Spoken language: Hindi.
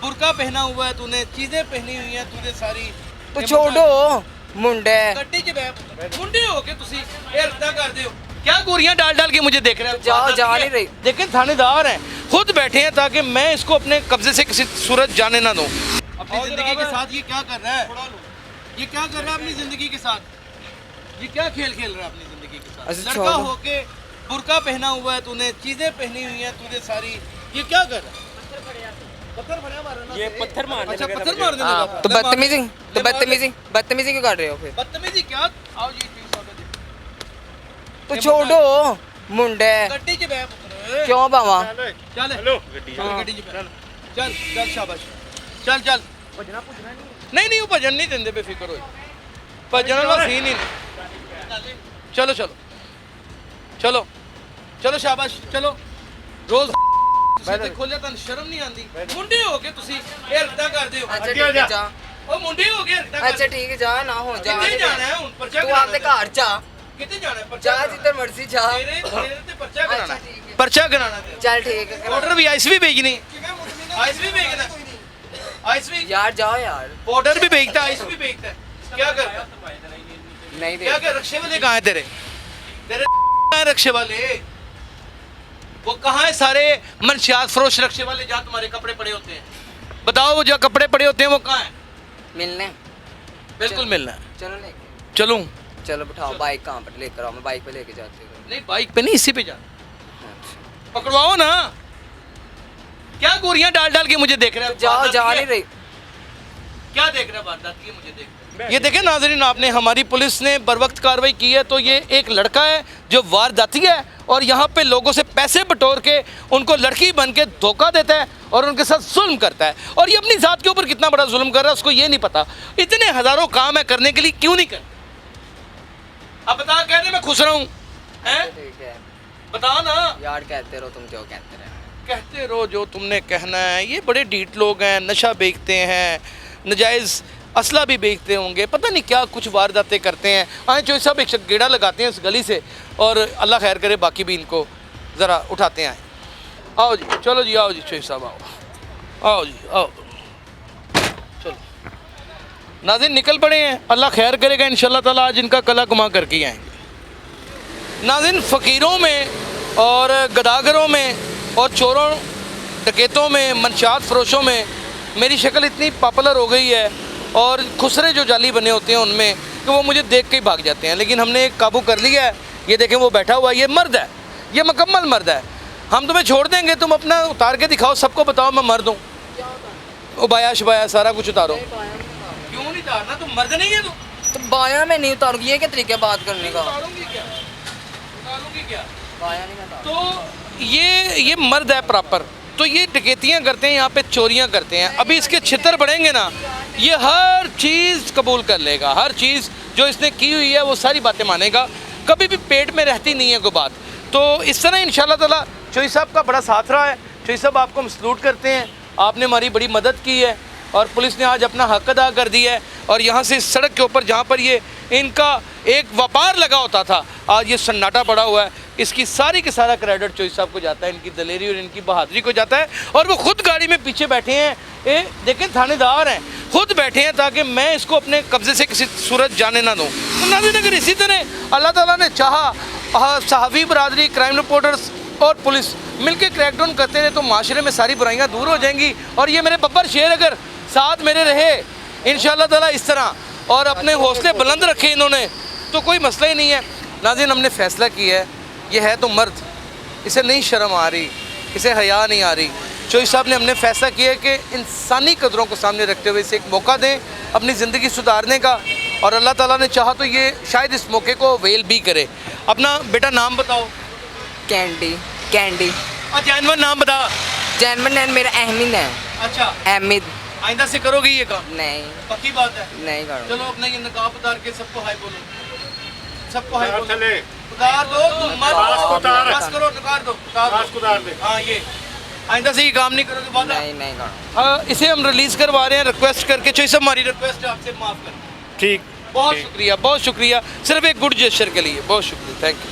बुर्का पहना हुआ है तूने, चीजें पहनी हुई हैं तूने सारी। तो छोड़ो मुंडे गड्डी च बैठ मुंडे हो के तुसी ये रद्दा कर दे हो क्या? गोरियां डाल डाल के मुझे देख रहे हैं। जाओ, जा नहीं रही। लेकिन थानेदार हैं, खुद बैठे हैं ताकि मैं इसको अपने कब्जे से किसी सूरत जाने ना दूं। अपनी जिंदगी के साथ ये क्या कर रहा है? ये क्या कर रहा है अपनी जिंदगी के साथ? ये क्या खेल खेल रहा है अपनी जिंदगी के साथ? अच्छा, लड़का छोड़ो। होके बुर्का पहना हुआ है तूने, चीजें पहनी हुई हैं तूने सारी। ये क्या कर रहा है? पत्थर भरा मारना ये पत्थर मारने अच्छा लगा था पत्थर मुझे। मारने हाँ, लगा था। तो बदतमीजी क्यों कर रहे हो फिर? बदतमीजी क्या? आओ जी तो छोड़ो मुंडे गड्डी च बैठ पुत्तर। क्यों बावा? चल हेलो गड्डी चल गड्डी च बैठ। चल चल शाबाश चल चल। नहीं नहीं वो भजन नहीं देंगे बेफिक्र हो। भजन वाला सीन ही नहीं। चलो चलो चलो चलो शाबाश चलो। रोज से खोलिया तन शर्म नहीं आती? मुंडे हो के तुसी ये रद्दा कर दे हो। अच्छा ठीक है जा। ओ मुंडे हो के रद्दा कर अच्छा ठीक है जा ना हो जा। कितने जाना है हुन? पर्चा तू आपने घर जा कितने जाना है? पर्चा जा जिधर मर्जी जा। तेरे तेरे ते पर्चा कराना अच्छा है। ठीक है पर्चा कराना है। चल ठीक है पाउडर भी आइस भी भेजनी। आइस भी भेजना। आइस भी यार जाओ यार। पाउडर भी भेजता है, आइस भी भेजता है। क्या कर रहा है? नहीं क्या दे क्या रक्षे वाले कहाँ है तेरे? तेरे कहाँ है रक्षे वाले? वो कहाँ है सारे मनशियात फरोश रक्षे वाले जहाँ तुम्हारे कपड़े पड़े होते हैं? बताओ वो जो कपड़े पड़े होते हैं वो कहाँ है? मिलने बिल्कुल मिलना है। चलो लेके चलूं? चलो बिठाओ। बाइक कहाँ पर लेकर आओ? मैं बाइक पे लेके जाती हूँ। नहीं बाइक पे नहीं, इसी पे जा। अच्छा। पकड़वाओ ना। क्या गोरियां डाल डाल के मुझे देख रहे हैं? जाओ, वारदात जा की नहीं है? रही। क्या देख रहे हैं? वारदात की है, मुझे देख रहे हैं। ये देखें नाजरीन, आपने हमारी पुलिस ने बर वक्त कार्रवाई की है। तो ये एक लड़का है जो वारदाती है और यहाँ पे लोगों से पैसे बटोर के उनको लड़की बन के धोखा देता है और उनके साथ जुल्म करता है। और ये अपनी जात के ऊपर कितना बड़ा जुल्म कर रहा है उसको ये नहीं पता। इतने हजारों काम है करने के लिए, क्यों नहीं करते? अब बता, कह रहे मैं खुश रहा हूँ हैं? ठीक है बता ना। यार कहते रहो तुम जो कहते रहे। कहते रहो जो तुमने कहना है। ये बड़े ढीठ लोग हैं, नशा बेचते हैं, नजायज़ असला भी बेचते होंगे, पता नहीं क्या कुछ वारदातें करते हैं। आए जो सब एक गेड़ा लगाते हैं इस गली से और अल्लाह खैर करे बाकी भी इनको ज़रा उठाते हैं। आओ जी, चलो जी, आओ जी चोई साहब, आओ आओ जी, आओ चलो। नाज़रीन निकल पड़े हैं, अल्लाह खैर करेगा इंशाल्लाह ताला। आज इनका कला कमा करके ही आएंगे। नाज़रीन फ़कीरों में और गदागरों में और चोरों डकैतों में, मनशात फरोशों में मेरी शक्ल इतनी पॉपुलर हो गई है और खुसरे जो जाली बने होते हैं उनमें कि वो मुझे देख के ही भाग जाते हैं। लेकिन हमने एक काबू कर लिया है। ये देखें वो बैठा हुआ है, ये मर्द है, ये मुकम्मल मर्द है। हम तुम्हें छोड़ देंगे, तुम अपना उतार के दिखाओ, सबको बताओ मैं मर्द हूँ। उबाया शबाया सारा कुछ उतारो। क्यों नहीं उतारना? तुम मर्द नहीं है? तो बाया में नहीं उतारूंगी। ये क्या तरीका है बात करने का? उतारूंगी क्या? उतारूंगी क्या? बाया नहीं मैं तो ये मर्द है प्रॉपर। तो ये डकैतियाँ करते हैं, यहाँ पे चोरियाँ करते हैं। अभी इसके छितर बढ़ेंगे ना, ये हर चीज़ कबूल कर लेगा। हर चीज़ जो इसने की हुई है वो सारी बातें मानेगा। कभी भी पेट में रहती नहीं है कोई बात। तो इस तरह इंशाल्लाह ताला चोई साहब का बड़ा साथ रहा है। चोई साहब आपको हम सलूट करते हैं, आपने हमारी बड़ी मदद की है और पुलिस ने आज अपना हक अदा कर दिया है। और यहाँ से इस सड़क के ऊपर जहाँ पर ये इनका एक व्यापार लगा होता था, आज ये सन्नाटा पड़ा हुआ है। इसकी सारी के सारा क्रेडिट चोई साहब को जाता है, इनकी दलेरी और इनकी बहादुरी को जाता है। और वो खुद गाड़ी में पीछे बैठे हैं, ये देखें थानेदार हैं, खुद बैठे हैं ताकि मैं इसको अपने कब्जे से किसी सूरत जाने ना दूँ। तो नाज़रीन अगर इसी तरह अल्लाह ताला ने चाहा, सहाफ़ी बरादरी, क्राइम रिपोर्टर्स और पुलिस मिलकर क्रैकडाउन करते रहे तो माशरे में सारी बुराइयाँ दूर हो जाएंगी। और ये मेरे बब्बर शेर अगर साथ मेरे रहे इंशाल्लाह ताला इस तरह और अपने हौसले बुलंद रखे इन्होंने, तो कोई मसला ही नहीं है। नाज़रीन हमने फ़ैसला किया है, ये है तो मर्द, इसे नहीं शर्म आ रही, इसे हया नहीं आ रही। चोई साहब ने हमने फ़ैसला किया है कि इंसानी कदरों को सामने रखते हुए इसे एक मौका दें अपनी ज़िंदगी सुधारने का। और अल्लाह ताला ने चाहा तो ये शायद इस मौके को वेल भी करे। अपना बेटा नाम बताओ। Candy candy. जानवर नाम बता। जैनमन नेम मेरा अहमद है। अच्छा, अहमद। आइंदा से करोगे ये काम? नहीं पक्की बात है? नहीं करूँगा। चलो अपना ये नकाब उतार के सबको हाय बोलो, सबको हाय बोलो। चले उतार दो, तुम मत उतार। बस करो, उतार दो, उतार दे। हाँ ये आइंदा से ये काम नहीं करोगे वादा? नहीं करूँगा। हाँ, इसे हम रिलीज करवा रहे हैं रिक्वेस्ट करके। चोई साहब हमारी रिक्वेस्ट है आपसे, माफ कर। ठीक, बहुत शुक्रिया, बहुत शुक्रिया। सिर्फ एक गुड जेस्चर के लिए बहुत शुक्रिया, थैंक यू।